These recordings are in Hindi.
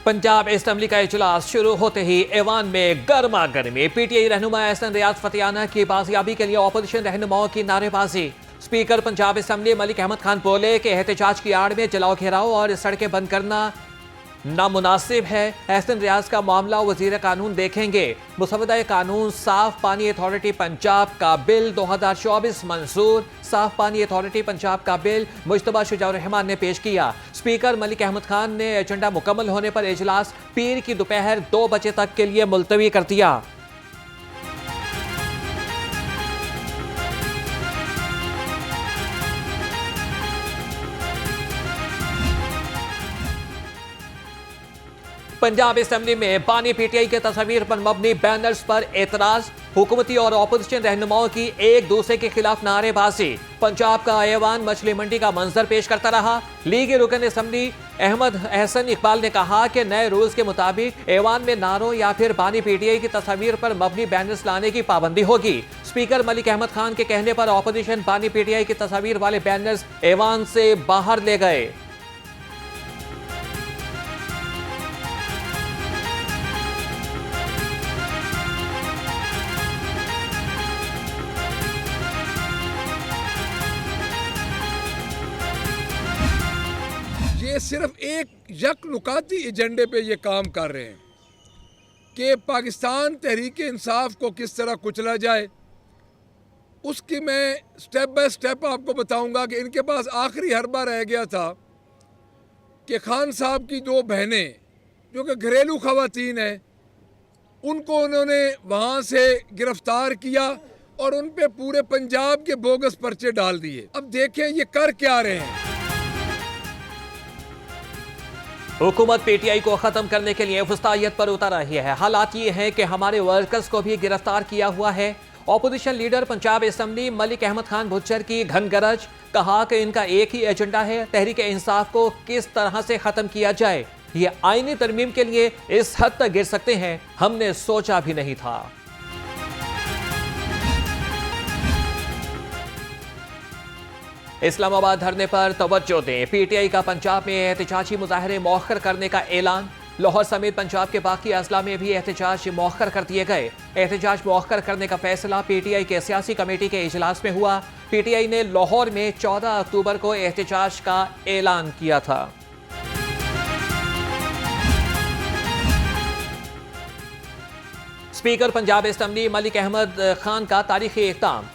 पंजाब असेंबली का इजलास शुरू होते ही ऐवान में गर्मा गर्मी। पीटीआई रहनुमा एहसन रियाज फतियाना की बाजियाबी के लिए ऑपोजिशन रहनुमाओं की नारेबाजी। स्पीकर पंजाब असेंबली मलिक अहमद खान बोले कि एहतजाज की आड़ में जलाओ घेराव और सड़कें बंद करना नामुनासिब है। एहसन रियाज का मामला वजीर कानून देखेंगे। मुसवदा कानून साफ पानी अथॉरिटी पंजाब का बिल 2024 मंजूर। साफ पानी अथॉरिटी पंजाब का बिल मुश्तबा शुजाउर रहमान ने पेश किया। स्पीकर मलिक अहमद खान ने एजेंडा मुकम्मल होने पर इजलास पीर की दोपहर 2 बजे तक के लिए मुलतवी कर दिया। पंजाब असेंबली में बानी पीटीआई के तस्वीर पर मबनी बैनर्स पर एतराज। हुकूमती और ऑपोजिशन रहनुमाओं की एक दूसरे के खिलाफ नारेबाजी। पंजाब का ऐवान मछली मंडी का मंजर पेश करता रहा। लीगी रुकन असेंबली अहमद अहसन इकबाल ने कहा कि नए रूल्स के मुताबिक ऐवान में नारों या फिर बानी पीटीआई की तस्वीर पर मबनी बैनर्स लाने की पाबंदी होगी। स्पीकर मलिक अहमद खान के कहने पर ऑपोजिशन बानी पीटीआई की तस्वीर वाले बैनर्स ऐवान से बाहर ले गए। ये सिर्फ एक यकनुकाती एजेंडे पे ये काम कर रहे हैं कि पाकिस्तान तहरीक इंसाफ को किस तरह कुचला जाए। उसकी मैं स्टेप बाय स्टेप आपको बताऊंगा कि इनके पास आखिरी हरबा रह गया था कि खान साहब की 2 बहनें जो कि घरेलू खवातीन हैं, उनको उन्होंने वहाँ से गिरफ्तार किया और उन पे पूरे पंजाब के बोगस पर्चे डाल दिए। अब देखें ये कर क्या रहे हैं। हुकूमत पीटीआई को खत्म करने के लिए वस्तायत पर उतर रही है। हालात ये हैं कि हमारे वर्कर्स को भी गिरफ्तार किया हुआ है। Opposition leader Punjab assembly Malik Ahmed Khan Bhuchar की घनगरज। कहा कि इनका एक ही एजेंडा है, तहरीक इंसाफ को किस तरह से खत्म किया जाए। ये आईनी तरमीम के लिए इस हद तक गिर सकते हैं, हमने सोचा भी नहीं था। इस्लामाबाद धरने पर तवज्जो दें। पीटीआई का पंजाब में एहतजाजी मुजाहरे मौखर करने का ऐलान। लाहौर समेत पंजाब के बाकी अजला में भी एहतजाज मौखर कर दिए गए। एहतजाज मौखर करने का फैसला पीटीआई के सियासी कमेटी के इजलास में हुआ। पीटीआई ने लाहौर में 14 अक्टूबर को एहतजाज का ऐलान किया था। स्पीकर पंजाब असेंबली मलिक अहमद खान का तारीखी इक़दाम।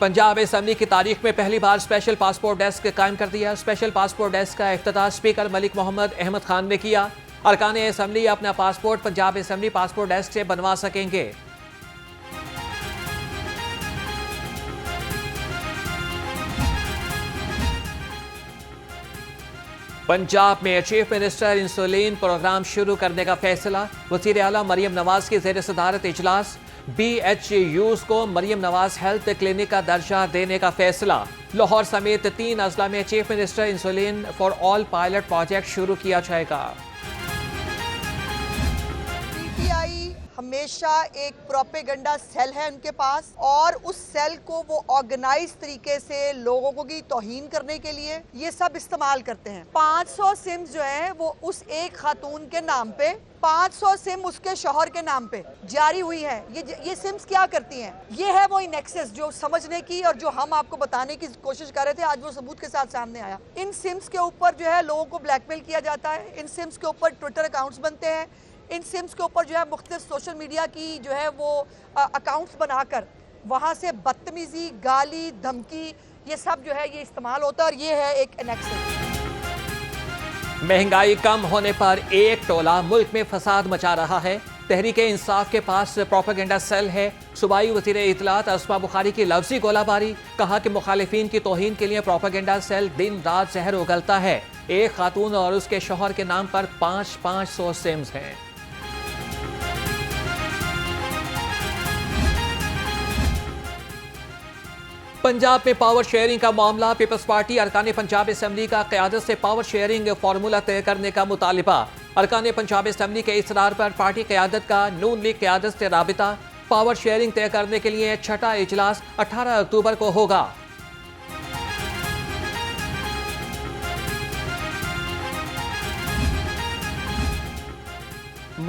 पंजाब असेंबली की तारीख में पहली बार स्पेशल पासपोर्ट डेस्क कायम कर दिया। स्पेशल पासपोर्ट डेस्क का इफ्तिताह स्पीकर मलिक मोहम्मद अहमद खान ने किया। अरकान असेंबली अपना passport Punjab assembly passport desk से बनवा सकेंगे। पंजाब में चीफ मिनिस्टर इंसुलिन प्रोग्राम शुरू करने का फैसला। वज़ीर आला मरियम नवाज की ज़ेर सदारत इजलास। BHUs को मरियम नवाज हेल्थ क्लिनिक का दर्जा देने का फैसला। लाहौर समेत 3 अजला में chief minister insulin for all pilot project शुरू किया जाएगा। पीटीआई हमेशा एक प्रोपेगेंडा सेल है उनके पास, और उस सेल को वो ऑर्गेनाइज तरीके से लोगों को की तौहीन करने के लिए ये सब इस्तेमाल करते हैं। 500 सिम्स जो है वो उस एक खातून के नाम पे, 500 सिम उसके शौहर के नाम पे जारी हुई है। ये सिम्स क्या करती हैं? ये है वो इनेक्सेस जो समझने की और जो हम आपको बताने की कोशिश कर रहे थे, आज वो सबूत के साथ सामने आया। इन सिम्स के ऊपर जो है लोगों को ब्लैकमेल किया जाता है। इन सिम्स के ऊपर ट्विटर अकाउंट्स बनते हैं। इन सिम्स के ऊपर जो है मुख्तलिफ सोशल मीडिया की जो है वो अकाउंट्स बनाकर वहाँ से बदतमीजी, गाली, धमकी, ये सब जो है ये इस्तेमाल होता है, और ये है एक इनेक्सेस। महंगाई कम होने पर एक टोला मुल्क में फसाद मचा रहा है। तहरीक इंसाफ के पास प्रोपेगेंडा सेल है। सूबाई वज़ीर इत्तलात अस्मा बुखारी की लफ्जी गोलाबारी। कहा कि मुखालिफिन की तौहीन के लिए प्रोपेगेंडा सेल दिन रात जहर उगलता है। एक खातून और उसके शौहर के नाम पर 500 सिम्स हैं। पंजाब में पावर शेयरिंग का मामला। पीपल्स पार्टी अरकान पंजाब असेंबली का क़यादत से पावर शेयरिंग फार्मूला तय करने का मुतालिबा। अरकान पंजाब असेंबली के इसरार पर पार्टी क़यादत का नून लीग क़यादत से राबिता। पावर शेयरिंग तय करने के लिए 6ठा इजलास 18 अक्टूबर को होगा।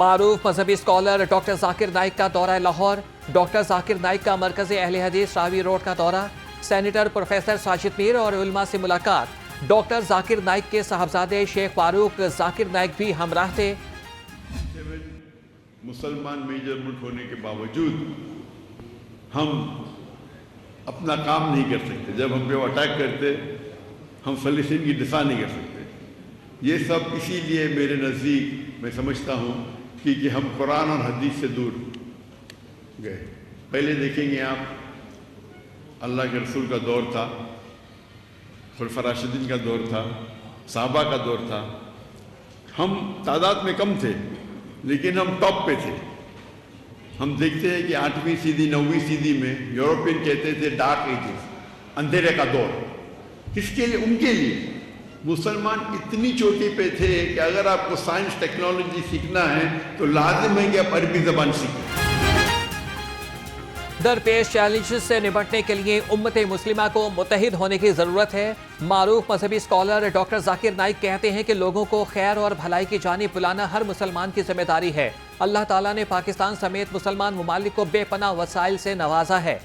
मारूफ मजहबी स्कॉलर डॉक्टर जाकिर नाइक का दौरा लाहौर। डॉक्टर जाकिर नाइक का मरकज़ी अहले हदीस रावी रोड का दौरा। सेनेटर प्रोफेसर साजिद मीर और उलमा से मुलाकात। डॉक्टर जाकिर नाइक के साहबजादे शेख फारूक जाकिर नाइक भी हमराह थे। मुसलमान मेजर मुल्क होने के बावजूद हम अपना काम नहीं कर सकते। जब हम पे वो अटैक करते हम फ़लस्तीन की दिफा नहीं कर सकते। ये सब इसीलिए मेरे नज़दीक मैं समझता हूँ कि हम कुरान और हदीस से दूर गए। पहले देखेंगे आप, अल्लाह के रसूल का दौर था, खुलफा राशिदीन का दौर था, सहाबा का दौर था। हम तादाद में कम थे लेकिन हम टॉप पे थे। हम देखते हैं कि 8वीं सदी 9वीं सदी में यूरोपियन कहते थे डार्क एजेस, अंधेरे का दौर। किसके लिए? उनके लिए। मुसलमान इतनी चोटी पे थे कि अगर आपको साइंस टेक्नोलॉजी सीखना है तो लाजिम है कि आप अरबी ज़बान सीखें। दरपेश चैलेंजेस से निपटने के लिए उम्मत मुस्लिमा को मुत्तहिद होने की ज़रूरत है। मारूफ मजहबी स्कॉलर डॉक्टर जाकिर नाइक कहते हैं कि लोगों को खैर और भलाई की जानिब बुलाना हर मुसलमान की जिम्मेदारी है। अल्लाह ताला ने पाकिस्तान समेत मुसलमान ममालिक को बेपनाह वसाइल से नवाजा है।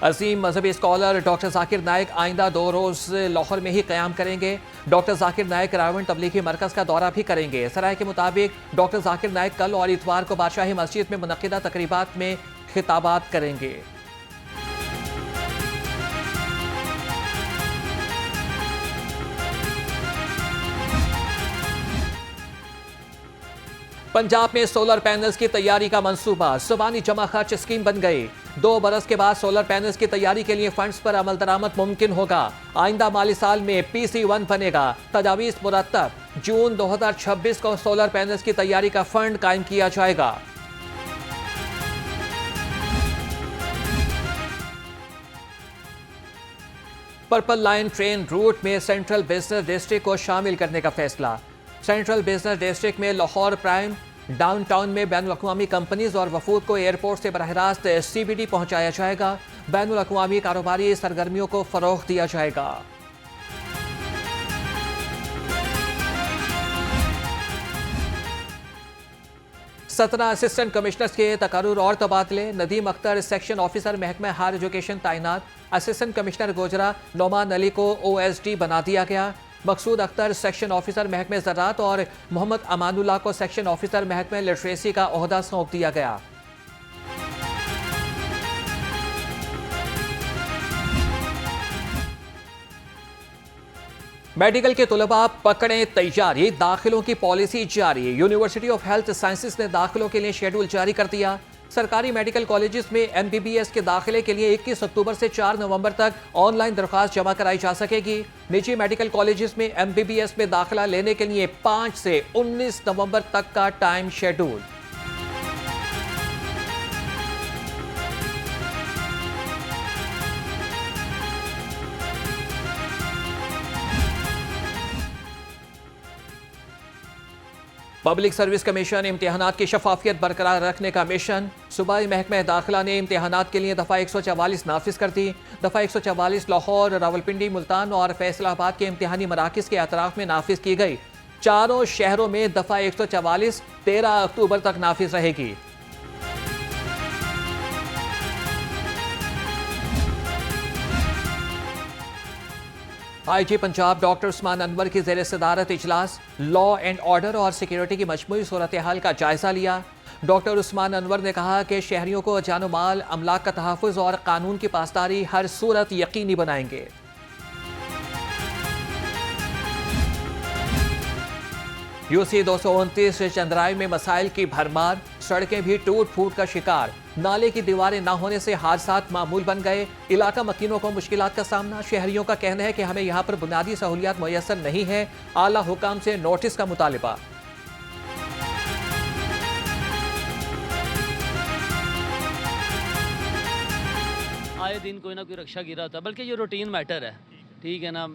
अजीम मजहबी स्कॉलर डॉक्टर जाकिर नाइक आइंदा 2 रोज लाहौर में ही क़याम करेंगे। डॉक्टर जाकिर नाइक रावण तबलीगी मरकज़ का दौरा भी करेंगे। सराय के मुताबिक डॉक्टर जाकिर नाइक कल और इतवार को बादशाही मस्जिद में मुनक़िदा तकरीबात में खिताबात करेंगे। पंजाब में सोलर पैनल्स की तैयारी का मंसूबा। ज़ुबानी जमा खर्च स्कीम बन गई। 2 बरस के बाद सोलर पैनल्स की तैयारी के लिए फंड्स पर अमल दरामद मुमकिन होगा। आइंदा माली साल में PC1 बनेगा। तजावीज़ मुरतब। जून 2026 को सोलर पैनल्स की तैयारी का फंड कायम किया जाएगा। पर्पल लाइन ट्रेन रूट में सेंट्रल बिजनेस डिस्ट्रिक्ट को शामिल करने का फैसला। सेंट्रल बिजनेस डिस्ट्रिक्ट में लाहौर प्राइम, डाउनटाउन में बैनुल-अक़वामी कंपनीज और वफूद को एयरपोर्ट से बरह रास्त CBD पहुंचाया जाएगा। बैनुल-अक़वामी कारोबारी सरगर्मियों को फरोग़ दिया जाएगा। सत्रह असिस्टेंट कमिश्नर्स के तकर्रुर और तबादले। नदीम अख्तर सेक्शन ऑफिसर महकमा हायर एजुकेशन तैनात। असिस्टेंट कमिश्नर गोजरा नोमान अली को OSD बना दिया गया। मकसूद अख्तर सेक्शन ऑफिसर महकमे ज़राअत और मोहम्मद अमानुल्लाह को सेक्शन ऑफिसर महकमे लिटरेसी का ओहदा सौंप दिया गया। मेडिकल के तुलबा पकड़े तैयारी। दाखिलों की पॉलिसी जारी। यूनिवर्सिटी ऑफ हेल्थ साइंसेज ने दाखिलों के लिए शेड्यूल जारी कर दिया। सरकारी मेडिकल कॉलेजेस में MBBS के दाखिले के लिए 21 अक्टूबर से 4 नवंबर तक ऑनलाइन दरख्वास्त जमा कराई जा सकेगी। निजी मेडिकल कॉलेजेस में MBBS में दाखिला लेने के लिए 5 से 19 नवंबर तक का time schedule. Public service commission इम्तिहानात की शफाफियत बरकरार रखने का मिशन। सूबाई महकमा दाखिला ने इम्तिहानात के लिए दफ़ा 144 नाफिज कर दी। दफ़ा 144 लाहौर, रावलपिंडी, मुल्तान और फैसलाबाद के इम्तिहानी मराकिज़ के अतराफ में नाफिज की गई। चारों शहरों में दफ़ा 144 13 अक्टूबर तक नाफिज रहेगी। IG पंजाब डॉक्टर उस्मान अनवर की ज़ेर सदारत इजलास। लॉ एंड ऑर्डर और सिक्योरिटी की मजमूई सूरत हाल का जायजा लिया। डॉक्टर उस्मान अनवर ने कहा कि शहरियों को जानो माल, अमलाक का तहफ़्फ़ुज़ और कानून की पासदारी हर सूरत यकीनी बनाएंगे। UC 229 चंद्राई में मसाइल की भरमार। सड़कें भी टूट फूट का शिकार। नाले की दीवारें न होने से हादसात मामूल बन गए। इलाका मकीनों को मुश्किलात का सामना। शहरियों का कहना है कि हमें यहाँ पर बुनियादी सहूलियात मुयस्सर नहीं है। आला हुकाम से नोटिस का मुतालिबा। आए दिन कोई ना कोई रक्षा गिरा होता है, बल्कि ये रूटीन मैटर है। ठीक है ना,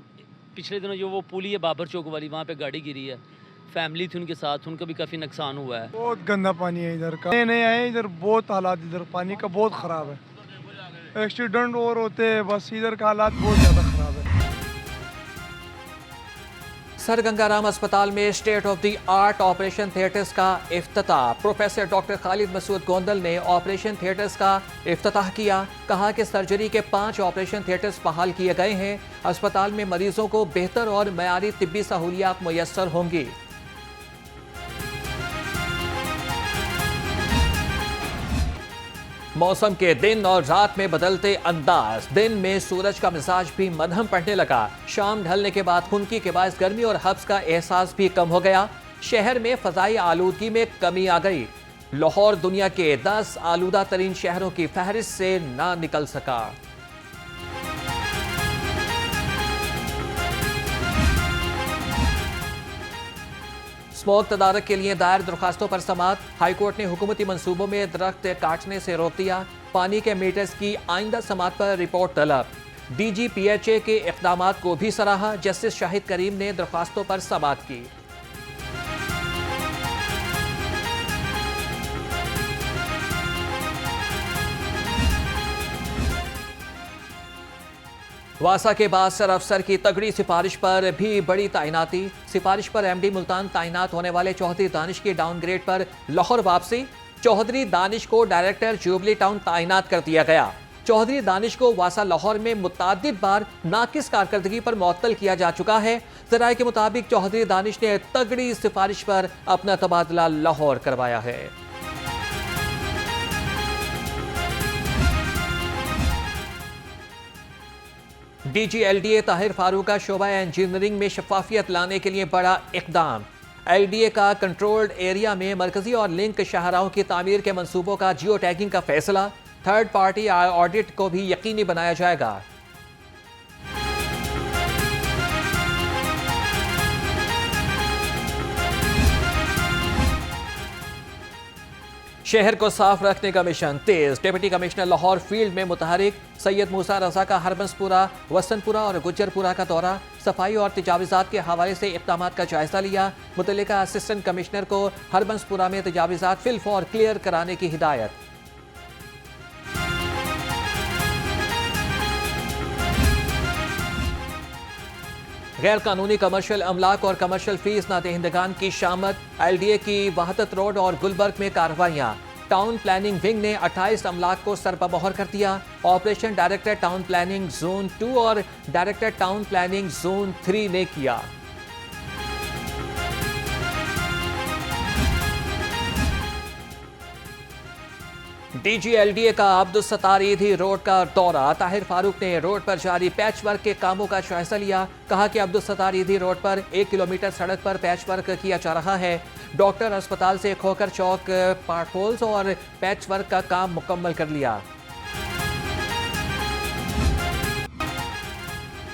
पिछले दिनों जो वो पुली है बाबर चौक वाली, वहाँ पे गाड़ी गिरी है, फैमिली थी उनके साथ, उनको भी काफ़ी नुकसान हुआ है। बहुत गंदा पानी है इधर का। नए नए आए इधर, बहुत हालात इधर पानी का बहुत ख़राब है। एक्सीडेंट और होते हैं, बस इधर का हालात बहुत ज़्यादा ख़राब है। सर गंगाराम अस्पताल में state of the art operation theatres का इफ्तिताह। प्रोफेसर डॉक्टर खालिद मसूद गोंदल ने ऑपरेशन थिएटर्स का इफ्तिताह किया। कहा कि सर्जरी के 5 ऑपरेशन थिएटर्स बहाल किए गए हैं। अस्पताल में मरीजों को बेहतर और मयारी तिब्बी सहूलियात मुयस्सर होंगी। मौसम के दिन और रात में बदलते अंदाज। दिन में सूरज का मिजाज भी मध्यम पड़ने लगा। शाम ढलने के बाद खुनकी के बायस गर्मी और हब्स का एहसास भी कम हो गया। शहर में फजाई आलूदगी में कमी आ गई। लाहौर दुनिया के 10 आलूदा तरीन शहरों की फहरिस्त से ना निकल सका। स्मोक तदारक के लिए दायर दरखास्तों पर समाअत। हाईकोर्ट ने हुकूमती मंसूबों में दरख्त काटने से रोक दिया। पानी के मीटर्स की आइंदा समाअत पर रिपोर्ट तलब। DGPHA के इक़दामात को भी सराहा। जस्टिस शाहिद करीम ने दरखास्तों पर समाअत की। वासा के बाद सर अफसर की तगड़ी सिफारिश पर भी बड़ी तैनाती। सिफारिश पर MD मुल्तान तैनात होने वाले चौधरी दानिश की डाउनग्रेड पर लाहौर वापसी। चौधरी दानिश को डायरेक्टर जुबली टाउन तैनात कर दिया गया। चौधरी दानिश को वासा लाहौर में मुतअद्दिद बार नाकिस कारकर्दगी पर मुअत्तल किया जा चुका है। ज़राए के मुताबिक चौधरी दानिश ने तगड़ी सिफारिश पर अपना तबादला लाहौर करवाया है। DG LDA ताहिर फारूक का शोबा इंजीनियरिंग में शफाफियत लाने के लिए बड़ा इकदाम। LDA का कंट्रोल्ड एरिया में मरकजी और लिंक शाहराहों की तामीर के मंसूबों का जियो टैगिंग का फैसला। थर्ड पार्टी ऑडिट को भी यकीनी बनाया जाएगा। शहर को साफ रखने का मिशन तेज। डिप्टी कमिश्नर लाहौर फील्ड में मुतहरिक। सैयद मूसा रजा का हरबंसपुरा, वसनपुरा और गुज्जरपुरा का दौरा। सफाई और तजावीज़ात के हवाले से इक़दामात का जायजा लिया। मुतल्लिका असिस्टेंट कमिश्नर को हरबंसपुरा में तजावीज़ात फिलफौर क्लियर कराने की हिदायत। गैर कानूनी कमर्शियल अमलाक और कमर्शियल फीस नादहिंदगान की शामत। LDA की वहदत रोड और गुलबर्ग में कार्रवाइयाँ। टाउन प्लानिंग विंग ने 28 अमलाक को सरपमोहर कर दिया। Operation director town planning zone 2 और डायरेक्टर टाउन प्लानिंग जोन 3 ने किया। DG LDA का अब्दुल सत्तार ईदी रोड का दौरा। ताहिर फारूक ने रोड पर जारी पैच वर्क के कामों का जायजा लिया। कहा कि अब्दुल सत्तार ईदी रोड पर 1 किलोमीटर सड़क पर पैच वर्क किया जा रहा है। डॉक्टर अस्पताल से खोकर चौक पार्ट होल्स और पैच वर्क का काम मुकम्मल कर लिया।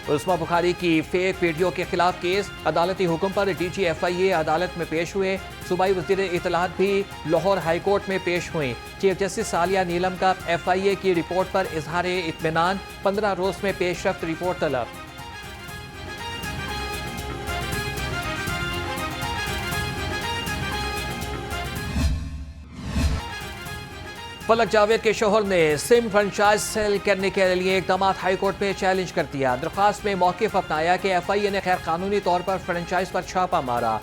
उस्मा बुखारी की फेक वीडियो के खिलाफ केस। अदालती हुक्म पर DG FIA अदालत में पेश हुए। सूबाई वज़ीर इत्तलात भी लाहौर हाई कोर्ट में पेश हुई। चीफ जस्टिस सालिया नीलम का FIA की रिपोर्ट पर इजहार इत्मीनान। 15 रोज में पेशरफ्त रिपोर्ट तलब। फलक जावेद के शोहर ने सिम फ्रेंचाइज सेल करने के लिए इकदाम हाई कोर्ट में चैलेंज कर दिया। दरख्वास्त में मौक़िफ़ अपनाया कि FIA ने गैर कानूनी तौर पर फ्रेंचाइज पर छापा मारा।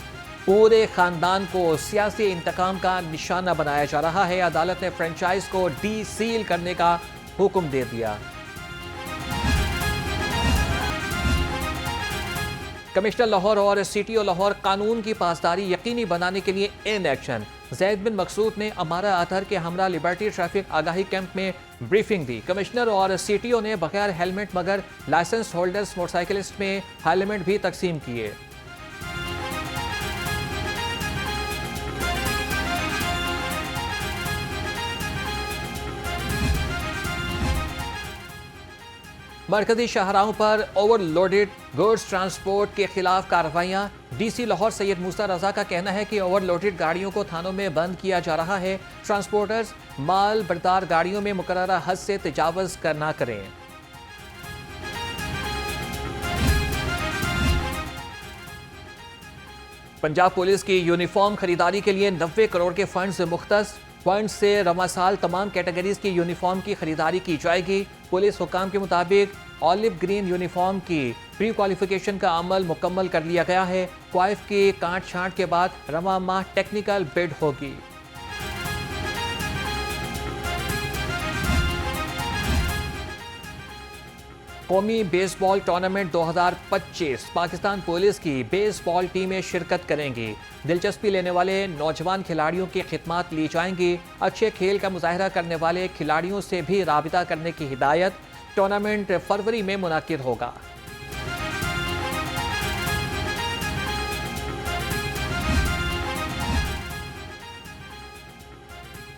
पूरे खानदान को सियासी इंतकाम का निशाना बनाया जा रहा है। अदालत ने फ्रेंचाइज को डीसील करने का हुक्म दे दिया। कमिश्नर लाहौर और CTO लाहौर कानून की पासदारी यकीनी बनाने के लिए इन एक्शन। जैद बिन मकसूद ने अमारा अतहर के हमरा लिबर्टी ट्रैफिक आगाही कैंप में ब्रीफिंग दी। कमिश्नर और CTO ने बगैर हेलमेट मगर लाइसेंस होल्डर्स मोटरसाइकिलिस्ट में हेलमेट भी तकसीम किए। मरकजी शाहराहों पर ओवरलोडेड गुड्स ट्रांसपोर्ट के खिलाफ कार्रवाइयाँ। DC लाहौर सैयद मूसा रजा का कहना है कि ओवरलोडेड गाड़ियों को थानों में बंद किया जा रहा है। ट्रांसपोर्टर्स माल बरदार गाड़ियों में मुकर्ररा हद से तजावुज़ ना करें। पंजाब पुलिस की यूनिफॉर्म खरीदारी के लिए 90 करोड़ के फंड्स मुख्तस। फंड से रवा साल तमाम कैटेगरीज की यूनिफॉर्म की खरीदारी की जाएगी। पुलिस हुकाम के मुताबिक ऑलिव ग्रीन यूनिफॉर्म की प्री क्वालिफिकेशन का अमल मुकम्मल कर लिया गया है। क्वाइफ की काट छांट के बाद रवा माह टेक्निकल बिड होगी। कौमी बेसबॉल टूर्नामेंट 2025 पाकिस्तान पुलिस की बेसबॉल टीमें शिरकत करेंगी। दिलचस्पी लेने वाले नौजवान खिलाड़ियों की खिदमत ली जाएंगी। अच्छे खेल का मुजाहरा करने वाले खिलाड़ियों से भी राबिता करने की हिदायत। टूर्नामेंट फरवरी में मुनाकिद होगा।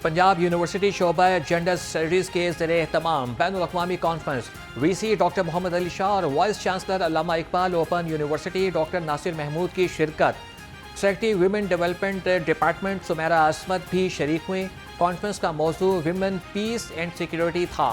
पंजाब यूनिवर्सिटी शोबा जेंडर स्टडीज़ के ज़रिए एहतमाम बैनुल-अक़वामी conference VC doctor Mohammad Ali Shah और vice chancellor Allama Iqbal open university doctor Nasir Mahmood की शिरकत। Secretary women development department Sumaira Asmat भी शरीक हुई। कॉन्फ्रेंस का मौजू विमेन पीस एंड सिक्योरिटी था।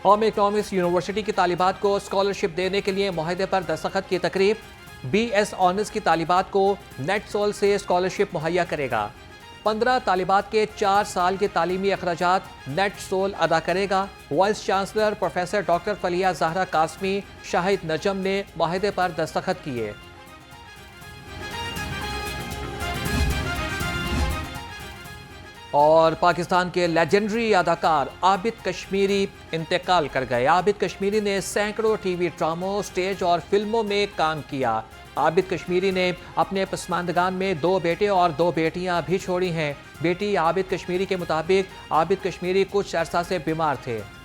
कौमी इकनॉमिक्स यूनिवर्सिटी की तालिबात को स्कॉलरशिप देने के लिए मुआहदे पर दस्तखत की तकरीब। BS ऑनर्स की तालिबात को नेट सोल से स्कॉलरशिप मुहैया करेगा। 15 तालिबात के 4 साल के तालीमी अखराजात नेट सोल अदा करेगा। वाइस चांसलर प्रोफेसर डॉक्टर फलिया ज़हरा कासमी शाहिद नजम ने मुआहदे पर दस्तखत किए। और पाकिस्तान के लेजेंडरी अदाकार आबिद कश्मीरी इंतकाल कर गए। आबिद कश्मीरी ने सैकड़ों टीवी ड्रामों, स्टेज और फिल्मों में काम किया। आबिद कश्मीरी ने अपने पसमानदगान में 2 बेटे और 2 बेटियां भी छोड़ी हैं। बेटी आबिद कश्मीरी के मुताबिक आबिद कश्मीरी कुछ अरसा से बीमार थे।